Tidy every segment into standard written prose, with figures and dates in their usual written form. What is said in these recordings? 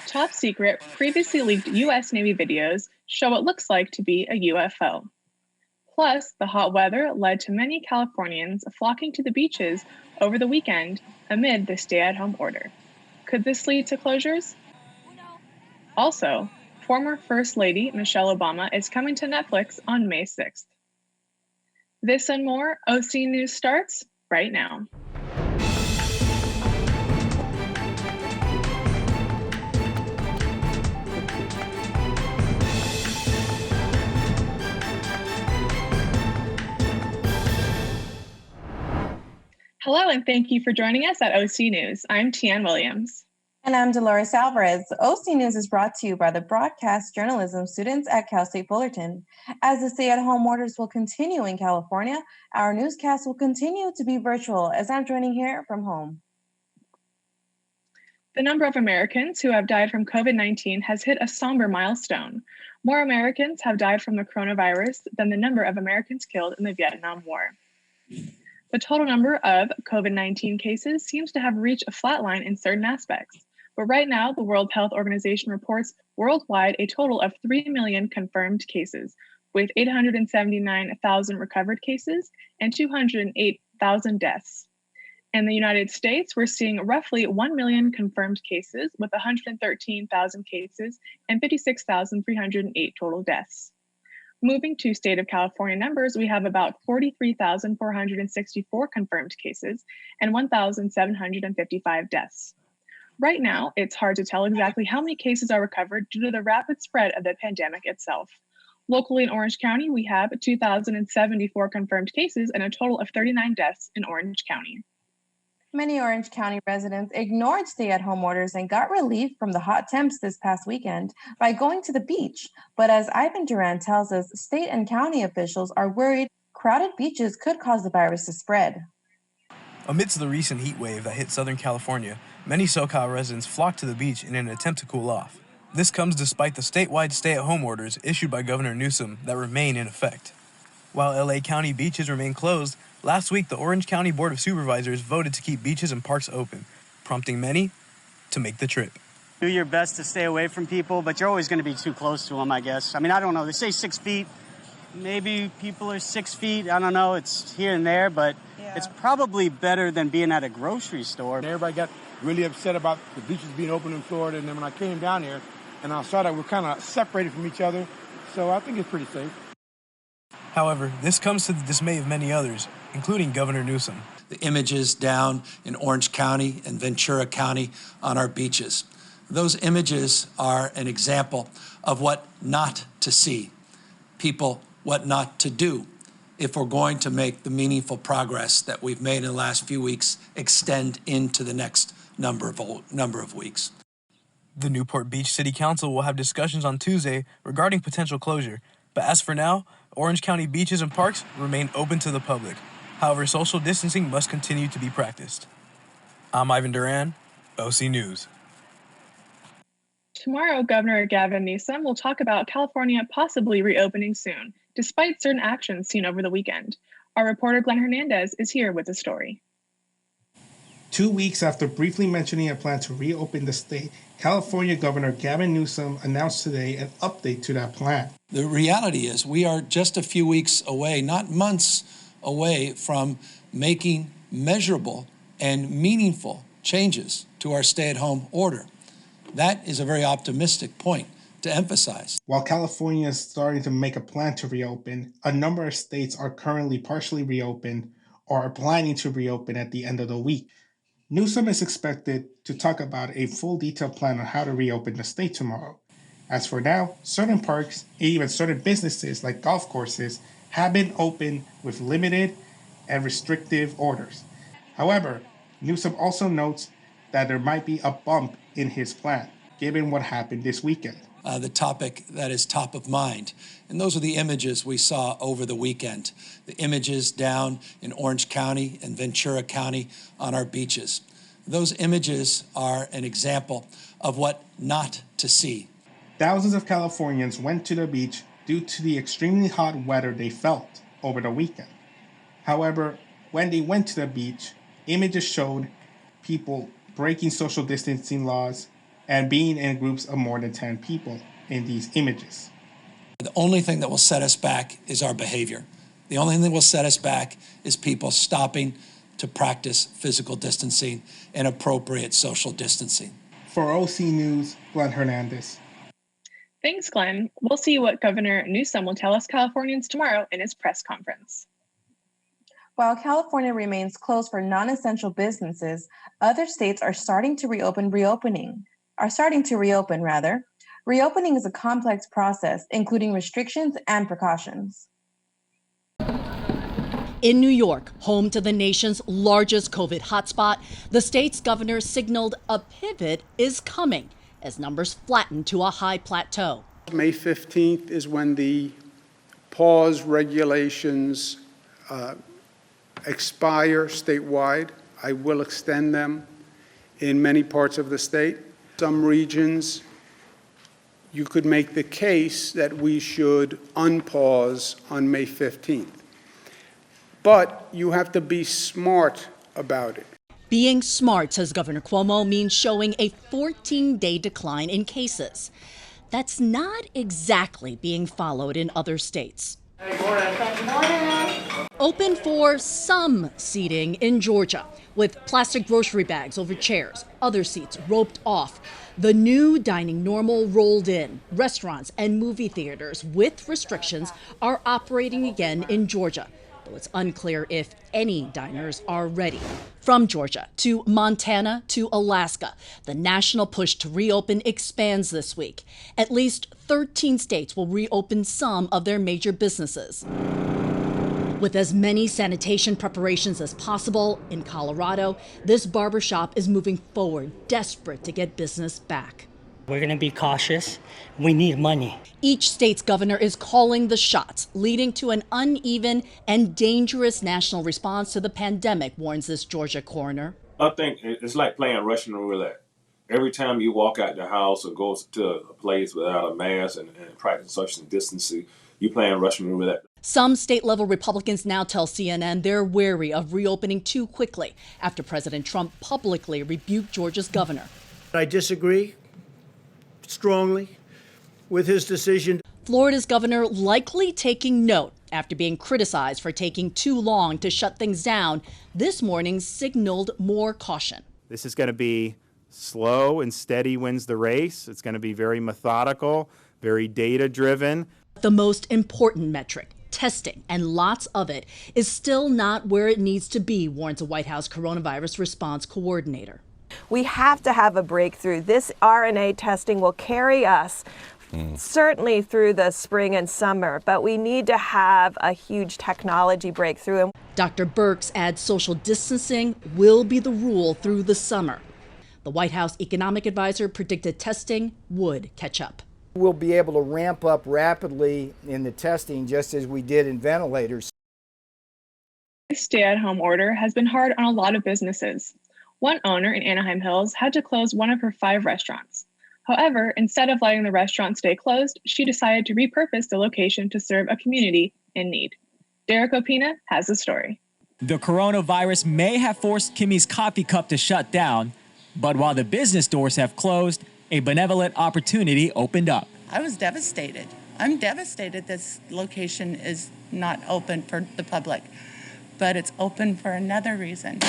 Top secret, previously leaked US Navy videos show what looks like to be a UFO. Plus, the hot weather led to many Californians flocking to the beaches over the weekend amid the stay at home order. Could this lead to closures? Also, former First Lady Michelle Obama is coming to Netflix on May 6th. This and more, OC News starts right now. Hello, and thank you for joining us at OC News. I'm Tian Williams. And I'm Dolores Alvarez. OC News is brought to you by the broadcast journalism students at Cal State Fullerton. As the stay-at-home orders will continue in California, our newscast will continue to be virtual as I'm joining here from home. The number of Americans who have died from COVID-19 has hit a somber milestone. More Americans have died from the coronavirus than the number of Americans killed in the Vietnam War. The total number of COVID-19 cases seems to have reached a flat line in certain aspects. But right now, the World Health Organization reports worldwide a total of 3 million confirmed cases, with 879,000 recovered cases and 208,000 deaths. In the United States, we're seeing roughly 1 million confirmed cases, with 113,000 cases and 56,308 total deaths. Moving to state of California numbers, we have about 43,464 confirmed cases and 1,755 deaths. Right now, it's hard to tell exactly how many cases are recovered due to the rapid spread of the pandemic itself. Locally in Orange County, we have 2,074 confirmed cases and a total of 39 deaths in Orange County. Many Orange County residents ignored stay-at-home orders and got relief from the hot temps this past weekend by going to the beach. But as Ivan Duran tells us, state and county officials are worried crowded beaches could cause the virus to spread. Amidst the recent heat wave that hit Southern California, many SoCal residents flocked to the beach in an attempt to cool off. This comes despite the statewide stay-at-home orders issued by Governor Newsom that remain in effect. While LA County beaches remain closed, last week the Orange County Board of Supervisors voted to keep beaches and parks open, prompting many to make the trip. Do your best to stay away from people, but you're always going to be too close to them, I guess. I mean, I don't know. They say 6 feet. Maybe people are 6 feet. I don't know. It's here and there, but It's probably better than being at a grocery store. Everybody got really upset about the beaches being open in Florida, and then when I came down here and I saw that we're kind of separated from each other, so I think it's pretty safe. However, this comes to the dismay of many others, including Governor Newsom. The images down in Orange County and Ventura County on our beaches. Those images are an example of what not to see, people what not to do if we're going to make the meaningful progress that we've made in the last few weeks extend into the next number of weeks. The Newport Beach City Council will have discussions on Tuesday regarding potential closure, but as for now, Orange County beaches and parks remain open to the public. However, social distancing must continue to be practiced. I'm Ivan Duran, OC News. Tomorrow, Governor Gavin Newsom will talk about California possibly reopening soon, despite certain actions seen over the weekend. Our reporter Glenn Hernandez is here with the story. 2 weeks after briefly mentioning a plan to reopen the state, California Governor Gavin Newsom announced today an update to that plan. The reality is we are just a few weeks away, not months away, from making measurable and meaningful changes to our stay-at-home order. That is a very optimistic point to emphasize. While California is starting to make a plan to reopen, a number of states are currently partially reopened or are planning to reopen at the end of the week. Newsom is expected to talk about a full detailed plan on how to reopen the state tomorrow. As for now, certain parks and even certain businesses like golf courses have been open with limited and restrictive orders. However, Newsom also notes that there might be a bump in his plan, given what happened this weekend. The topic that is top of mind. And those are the images we saw over the weekend. The images down in Orange County and Ventura County on our beaches. Those images are an example of what not to see. Thousands of Californians went to the beach due to the extremely hot weather they felt over the weekend. However, when they went to the beach, images showed people breaking social distancing laws, and being in groups of more than 10 people in these images. The only thing that will set us back is our behavior. The only thing that will set us back is people stopping to practice physical distancing and appropriate social distancing. For OC News, Glenn Hernandez. Thanks, Glenn. We'll see what Governor Newsom will tell us Californians tomorrow in his press conference. While California remains closed for non-essential businesses, other states are starting to reopen. Reopening is a complex process, including restrictions and precautions. In New York, home to the nation's largest COVID hotspot, the state's governor signaled a pivot is coming as numbers flatten to a high plateau. May 15th is when the pause regulations expire statewide. I will extend them in many parts of the state. Some regions, you could make the case that we should unpause on May 15th. But you have to be smart about it. Being smart, says Governor Cuomo, means showing a 14-day decline in cases. That's not exactly being followed in other states. Good morning. Open for some seating in Georgia, with plastic grocery bags over chairs, other seats roped off. The new dining normal rolled in. Restaurants and movie theaters with restrictions are operating again in Georgia, though it's unclear if any diners are ready. From Georgia to Montana to Alaska, the national push to reopen expands this week. At least 13 states will reopen some of their major businesses. With as many sanitation preparations as possible, in Colorado, this barbershop is moving forward, desperate to get business back. We're going to be cautious. We need money. Each state's governor is calling the shots, leading to an uneven and dangerous national response to the pandemic, warns this Georgia coroner. I think it's like playing Russian roulette. Every time you walk out the house or go to a place without a mask and practice social distancing, you're playing Russian roulette. Some state-level Republicans now tell CNN they're wary of reopening too quickly after President Trump publicly rebuked Georgia's governor. I disagree strongly with his decision. Florida's governor likely taking note after being criticized for taking too long to shut things down. This morning signaled more caution. This is going to be slow and steady wins the race. It's going to be very methodical, very data-driven. The most important metric, testing, and lots of it, is still not where it needs to be, warns a White House coronavirus response coordinator. We have to have a breakthrough. This RNA testing will carry us certainly through the spring and summer, but we need to have a huge technology breakthrough. Dr. Birx adds social distancing will be the rule through the summer. The White House economic advisor predicted testing would catch up. We'll be able to ramp up rapidly in the testing just as we did in ventilators. This stay-at-home order has been hard on a lot of businesses. One owner in Anaheim Hills had to close one of her 5 restaurants. However, instead of letting the restaurant stay closed, she decided to repurpose the location to serve a community in need. Derek Opina has the story. The coronavirus may have forced Kimmy's coffee cup to shut down, but while the business doors have closed, a benevolent opportunity opened up. I was devastated. I'm devastated this location is not open for the public, but it's open for another reason.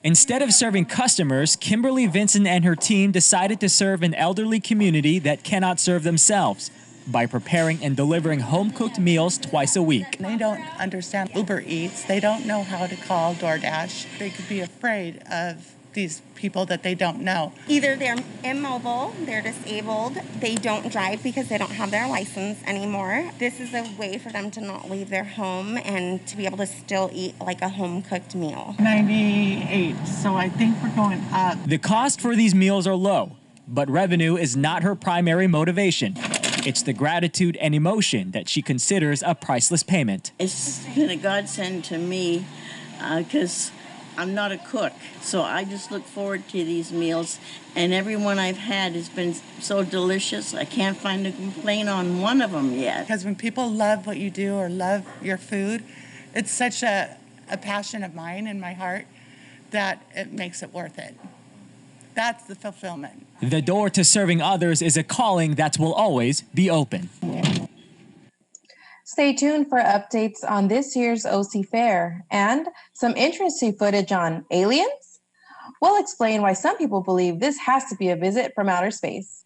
Instead of serving customers, Kimberly Vinson and her team decided to serve an elderly community that cannot serve themselves by preparing and delivering home-cooked meals twice a week. They don't understand Uber Eats. They don't know how to call DoorDash. They could be afraid of these people that they don't know. Either they're immobile, they're disabled, they don't drive because they don't have their license anymore. This is a way for them to not leave their home and to be able to still eat like a home-cooked meal. 98, so I think we're going up. The cost for these meals are low, but revenue is not her primary motivation. It's the gratitude and emotion that she considers a priceless payment. It's been a godsend to me because I'm not a cook, so I just look forward to these meals, and every one I've had has been so delicious. I can't find a complaint on one of them yet. Because when people love what you do or love your food, it's such a passion of mine in my heart that it makes it worth it. That's the fulfillment. The door to serving others is a calling that will always be open. Stay tuned for updates on this year's OC Fair and some interesting footage on aliens. We'll explain why some people believe this has to be a visit from outer space.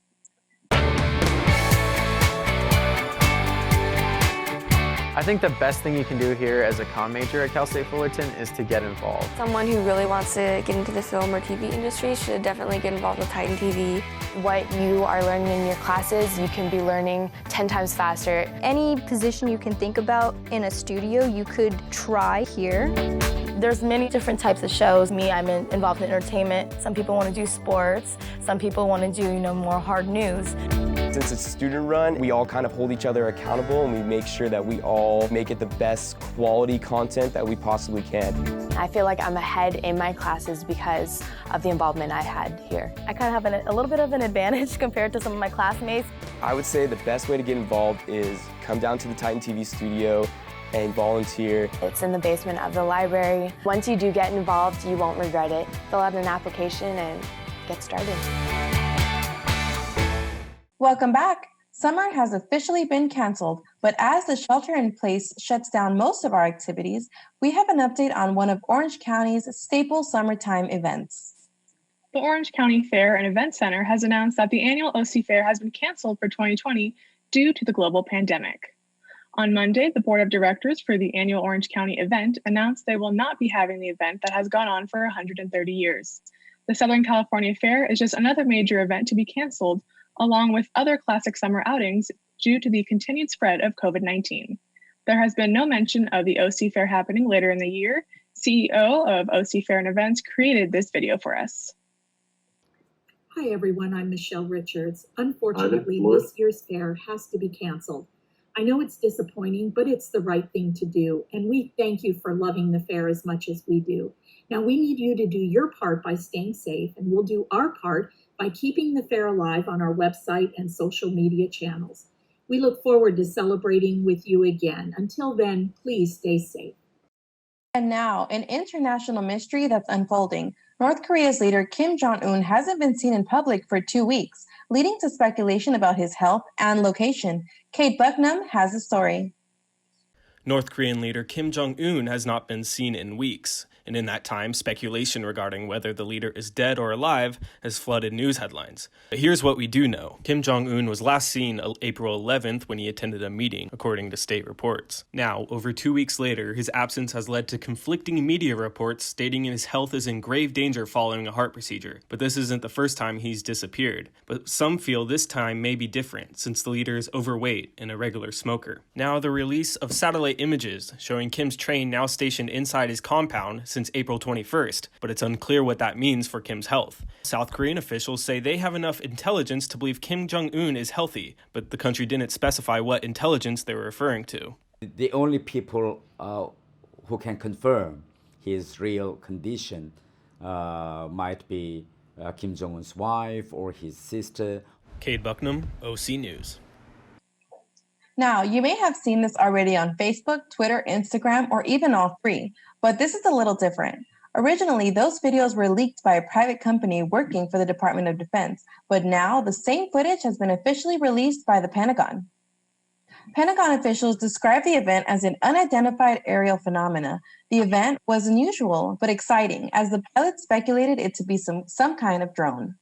I think the best thing you can do here as a comm major at Cal State Fullerton is to get involved. Someone who really wants to get into the film or TV industry should definitely get involved with Titan TV. What you are learning in your classes, you can be learning 10 times faster. Any position you can think about in a studio, you could try here. There's many different types of shows. Me, I'm involved in entertainment. Some people want to do sports. Some people want to do, more hard news. Since it's student run, we all kind of hold each other accountable and we make sure that we all make it the best quality content that we possibly can. I feel like I'm ahead in my classes because of the involvement I had here. I kind of have a little bit of an advantage compared to some of my classmates. I would say the best way to get involved is come down to the Titan TV studio and volunteer. It's in the basement of the library. Once you do get involved, you won't regret it. Fill out an application and get started. Welcome back. Summer has officially been canceled, but as the shelter-in-place shuts down most of our activities, we have an update on one of Orange County's staple summertime events. The Orange County Fair and Event Center has announced that the annual OC Fair has been canceled for 2020 due to the global pandemic. On Monday, the board of directors for the annual Orange County event announced they will not be having the event that has gone on for 130 years. The Southern California Fair is just another major event to be canceled, along with other classic summer outings due to the continued spread of COVID-19. There has been no mention of the OC Fair happening later in the year. CEO of OC Fair and Events created this video for us. Hi everyone, I'm Michelle Richards. Unfortunately, this year's fair has to be canceled. I know it's disappointing, but it's the right thing to do, and we thank you for loving the fair as much as we do. Now we need you to do your part by staying safe, and we'll do our part by keeping the fair alive on our website and social media channels. We look forward to celebrating with you again. Until then, please stay safe. And now, an international mystery that's unfolding. North Korea's leader Kim Jong-un hasn't been seen in public for 2 weeks, leading to speculation about his health and location. Kate Bucknam has the story. North Korean leader Kim Jong-un has not been seen in weeks, and in that time, speculation regarding whether the leader is dead or alive has flooded news headlines. But here's what we do know. Kim Jong-un was last seen April 11th when he attended a meeting, according to state reports. Now, over 2 weeks later, his absence has led to conflicting media reports stating his health is in grave danger following a heart procedure. But this isn't the first time he's disappeared. But some feel this time may be different, since the leader is overweight and a regular smoker. Now, the release of satellite images showing Kim's train now stationed inside his compound since April 21st, but it's unclear what that means for Kim's health. South Korean officials say they have enough intelligence to believe Kim Jong-un is healthy, but the country didn't specify what intelligence they were referring to. The only people who can confirm his real condition might be Kim Jong-un's wife or his sister. Cade Bucknam, OC News. Now, you may have seen this already on Facebook, Twitter, Instagram, or even all three, but this is a little different. Originally, those videos were leaked by a private company working for the Department of Defense, but now the same footage has been officially released by the Pentagon. Pentagon officials described the event as an unidentified aerial phenomena. The event was unusual but exciting, as the pilot speculated it to be some kind of drone.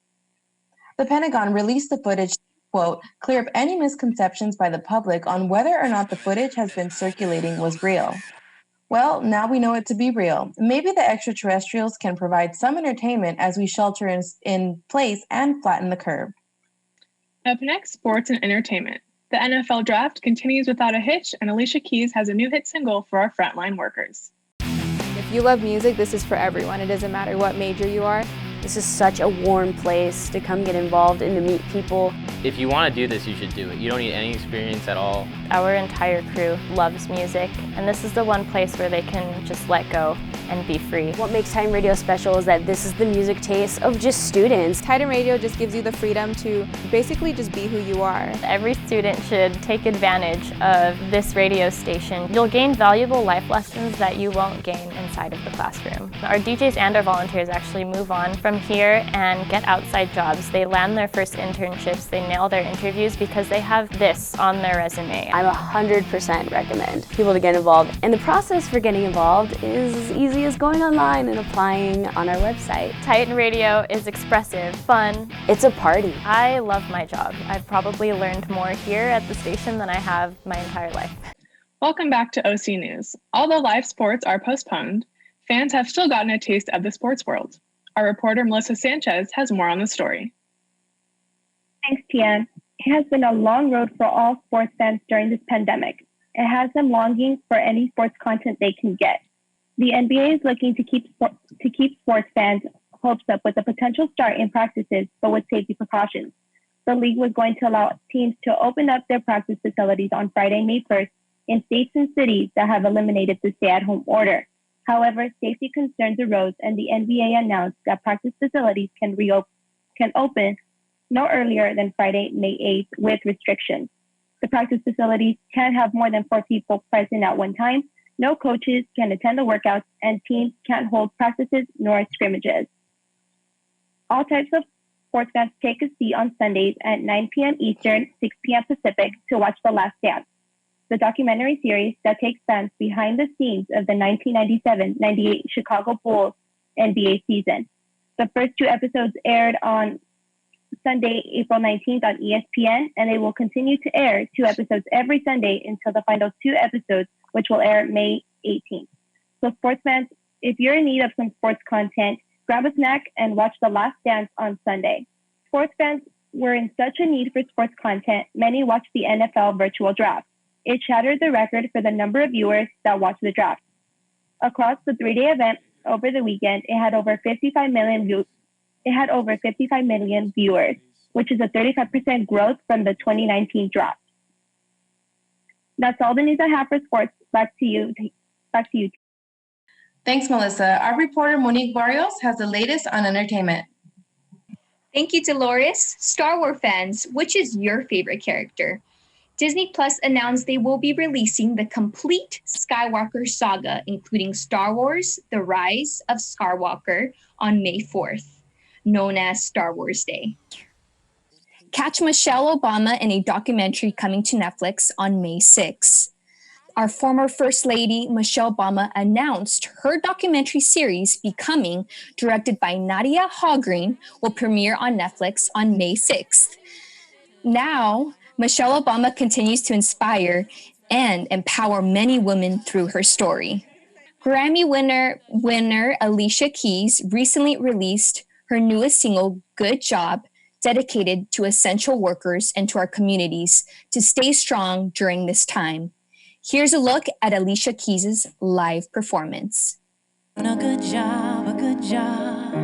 The Pentagon released the footage, quote, clear up any misconceptions by the public on whether or not the footage has been circulating was real. Well, now we know it to be real. Maybe the extraterrestrials can provide some entertainment as we shelter in place and flatten the curve. Up next, sports and entertainment. The NFL draft continues without a hitch, and Alicia Keys has a new hit single for our frontline workers. If you love music, this is for everyone. It doesn't matter what major you are. This is such a warm place to come get involved and to meet people. If you want to do this, you should do it. You don't need any experience at all. Our entire crew loves music, and this is the one place where they can just let go and be free. What makes Titan Radio special is that this is the music taste of just students. Titan Radio just gives you the freedom to basically just be who you are. Every student should take advantage of this radio station. You'll gain valuable life lessons that you won't gain inside of the classroom. Our DJs and our volunteers actually move on from here and get outside jobs. They land their first internships, they nail their interviews because they have this on their resume. I 100% recommend people to get involved. And the process for getting involved is as easy as going online and applying on our website. Titan Radio is expressive, fun. It's a party. I love my job. I've probably learned more here at the station than I have my entire life. Welcome back to OC News. Although live sports are postponed, fans have still gotten a taste of the sports world. Our reporter Melissa Sanchez has more on the story. Thanks, Tian. It has been a long road for all sports fans during this pandemic. It has them longing for any sports content they can get. The NBA is looking to keep sports fans' hopes up with a potential start in practices, but with safety precautions. The league was going to allow teams to open up their practice facilities on Friday, May 1st, in states and cities that have eliminated the stay-at-home order. However, safety concerns arose, and the NBA announced that practice facilities can open no earlier than Friday, May 8th, with restrictions. The practice facilities can't have more than 4 people present at one time. No coaches can attend the workouts, and teams can't hold practices nor scrimmages. All types of sports fans take a seat on Sundays at 9 p.m. Eastern, 6 p.m. Pacific to watch The Last Dance, the documentary series that takes fans behind the scenes of the 1997-98 Chicago Bulls NBA season. The first 2 episodes aired on Sunday, April 19th on ESPN, and they will continue to air 2 episodes every Sunday until the final 2 episodes, which will air May 18th. So sports fans, if you're in need of some sports content, grab a snack and watch The Last Dance on Sunday. Sports fans were in such a need for sports content, many watched the NFL virtual draft. It shattered the record for the number of viewers that watched the draft. Across the 3-day event over the weekend, it had over 55 million viewers, which is a 35% growth from the 2019 draft. That's all the news I have for sports. Back to you. Thanks, Melissa. Our reporter Monique Barrios has the latest on entertainment. Thank you, Dolores. Star Wars fans, which is your favorite character? Disney Plus announced they will be releasing the complete Skywalker saga, including Star Wars: The Rise of Skywalker, on May 4th, known as Star Wars Day. Catch Michelle Obama in a documentary coming to Netflix on May 6th. Our former First Lady, Michelle Obama, announced her documentary series, Becoming, directed by Nadia Hallgren, will premiere on Netflix on May 6th. Now, Michelle Obama continues to inspire and empower many women through her story. Grammy winner Alicia Keys recently released her newest single, Good Job, dedicated to essential workers and to our communities to stay strong during this time. Here's a look at Alicia Keys' live performance. Doing a good job, a good job.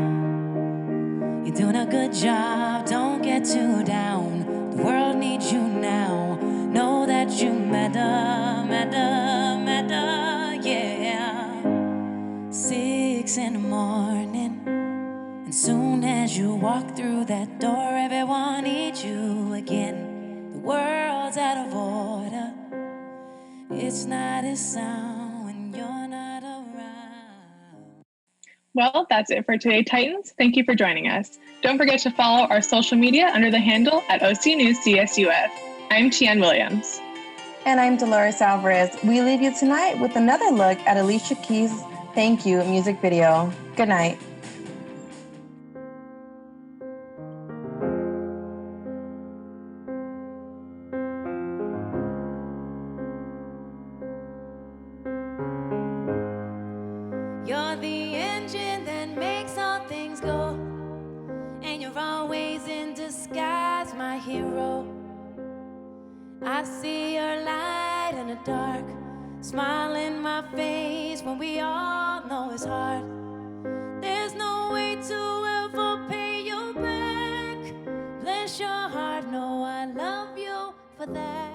You're doing a good job, don't get too down. The world needs you now. Know that you matter, matter, matter, yeah. 6 in the morning, and soon as you walk through that door, everyone needs you again. The world's out of order. It's not a sound when you're not around. Well, that's it for today, Titans. Thank you for joining us. Don't forget to follow our social media under the handle at OC News CSUF. I'm Tian Williams. And I'm Dolores Alvarez. We leave you tonight with another look at Alicia Keys' Thank You music video. Good night. You're the engine that makes all things go, and you're always in disguise, my hero. I see your light in the dark, smile in my face when we all know it's hard. There's no way to ever pay you back. Bless your heart, no, over there.